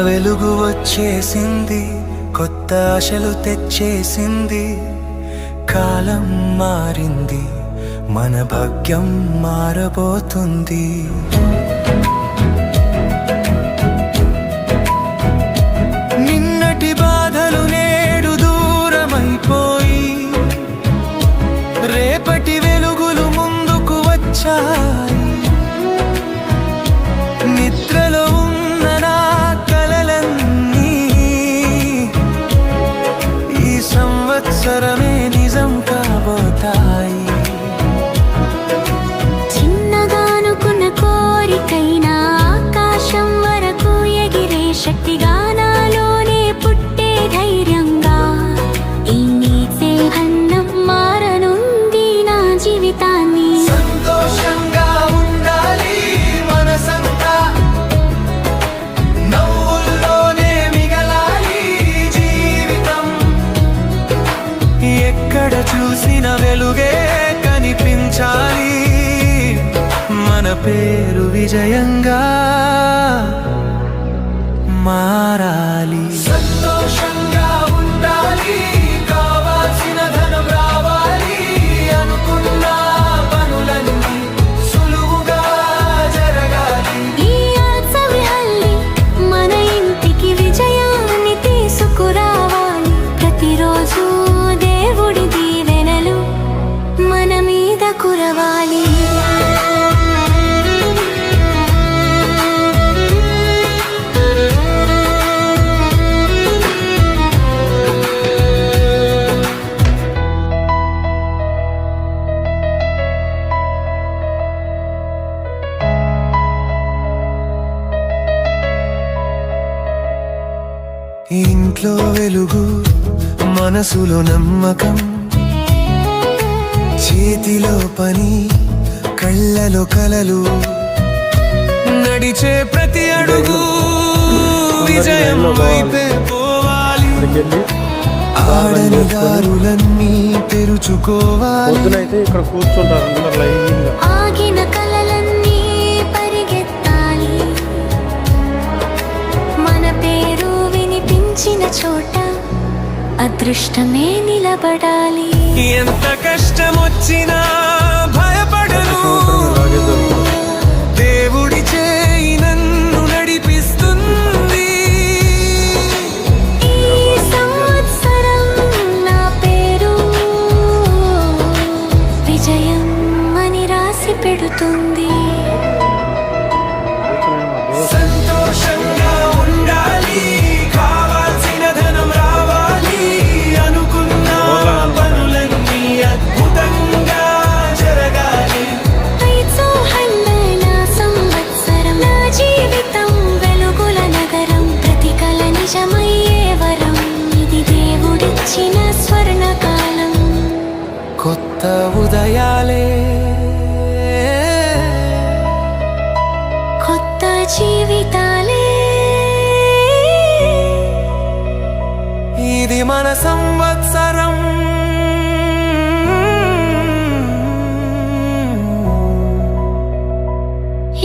వెలుగు వచ్చేసింది, కొత్త ఆశలు తెచ్చేసింది. కాలం మారింది, మన భాగ్యం మారబోతుంది. నిన్నటి బాధలు నేడు దూరమైపోయి, రేపటి వెలుగులు ముందుకు వచ్చాయి. నిద్రలో ఉన్న నా కలలన్నీ ఈ సంవత్సరమే నిజం కాబోతాయి. చిన్నగానుకున్న కోరికైనా ఆకాశం వరకు ఎగిరే శక్తిగా నాలోనే పుట్టే ధైర్యంగా ఈ నీతి అన్నం మారనుంది నా జీవితాన్ని. సంతోషంగా ఉండాలి మనసంతా, నవ్వుల్లోనే మిగలాలి జీవితం. ఎక్కడ చూసిన వెలుగే కనిపించాలి, మన పేరు విజయంగా మారాలి. సంతోషంగా ఉండాలి, కావాల్సిన ధనం రావాలి, అనుకున్న పనులన్నీ సులువుగా జరగాలి. ఈ ఆత్మవిహల్లి మన ఇంటికి విజయాన్ని తీసుకురావాలి. ప్రతిరోజు దేవుడి దీవెనలు మన మీద కురవాలి. ఇంట్లో వెలుగు, మనసులో నమ్మకం, చేతిలో పని, కళ్ళలో కలలు. నడిచే ప్రతి అడుగు విజయం వైపే పోవాలి. ఆడని దారులన్నీ తెరుచుకోవాలి. ఇక్కడ కూర్చుంటారు ఆగిన కలలన్నీ పరిగెత్తాలి. మన పేరు వినిపించిన చోట అదృష్టమే నిలబడాలి. ఎంత కష్టం వచ్చినా భయపడను, దేవుడి చేయి నన్ను నడిపిస్తుంది. ఈ సంవత్సరం నా పేరు విజయం అని రాసి పెడుతుంది. సంతోషంగా ఉండాలి, కావాల్సిన ధనం రావాలి, అనుకున్న పనులన్నీ అద్భుతంగా జరగాలి. నా సంవత్సరం, నా జీవితం వెలుగుల నగరం, ప్రతి కల నిజమయ్యే వరం. ఇది దేవుడిచ్చిన స్వర్ణకాలం. కొత్త ఉదయాలే, కొత్త జీవితాలే, ఇది మన సంవత్సరం.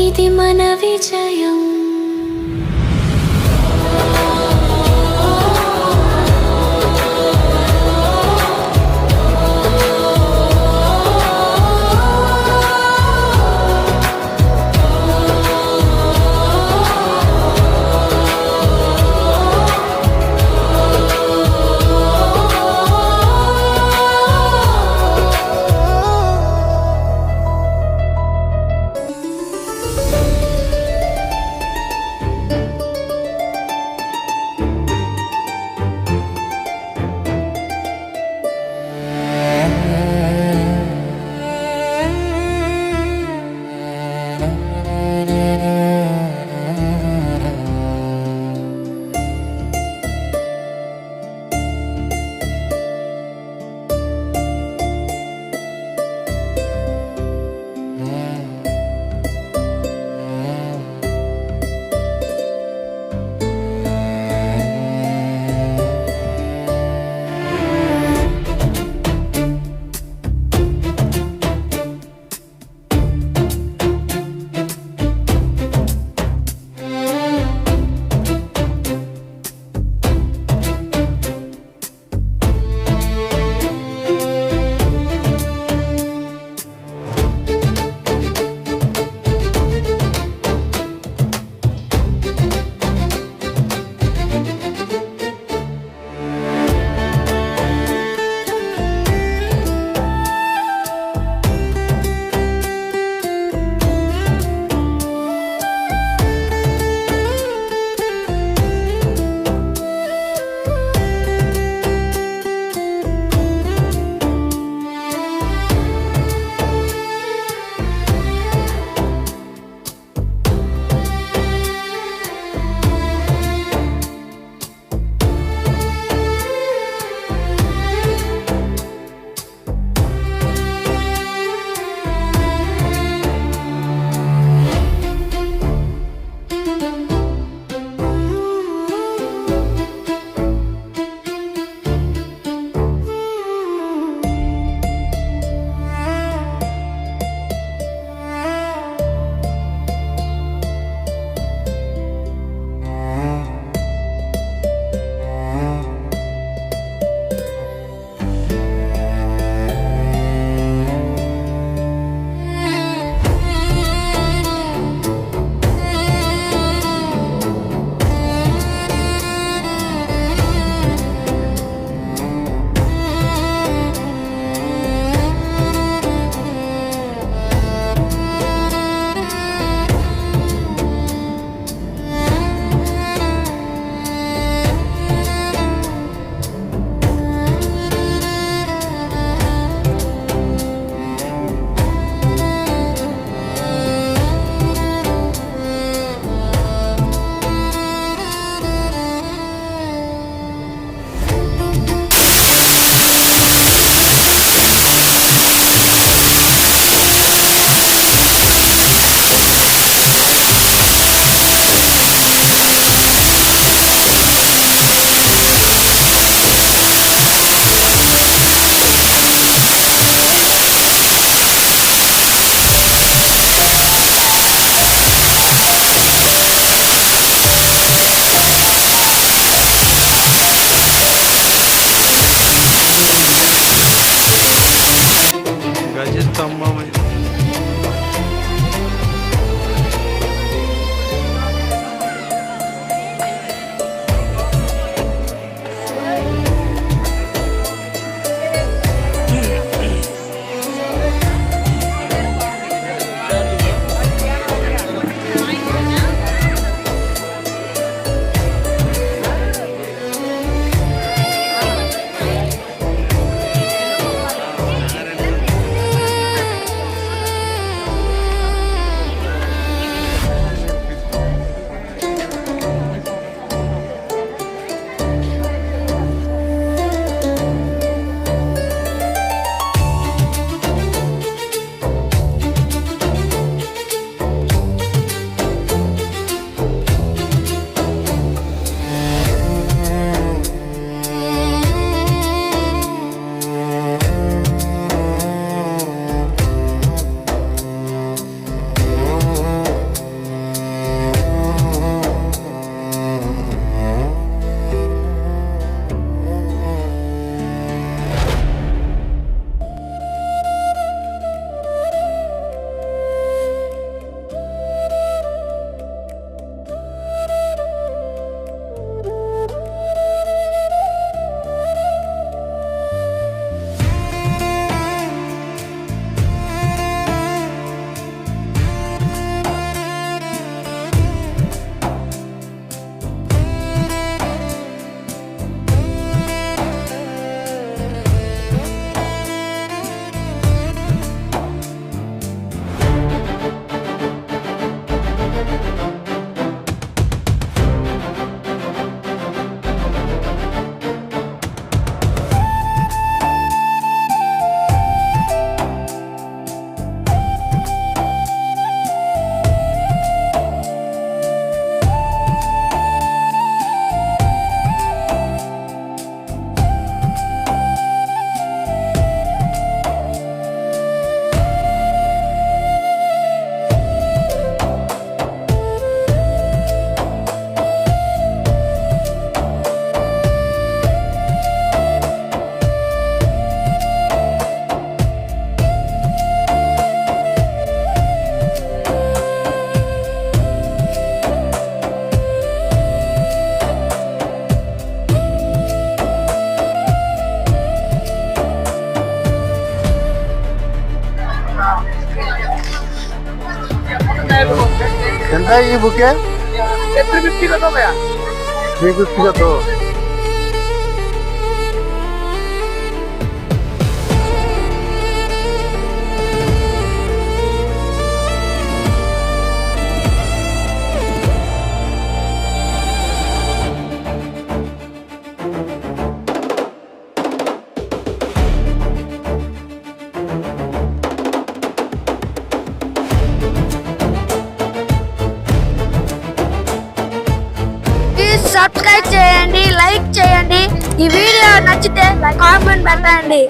ఇది మన విజయం. ఎంత ఈ బుకే 350 का तो 350 का तो సబ్స్క్రైబ్ చేయండి, లైక్ చేయండి. ఈ వీడియో నచ్చితే కామెంట్ పెట్టండి.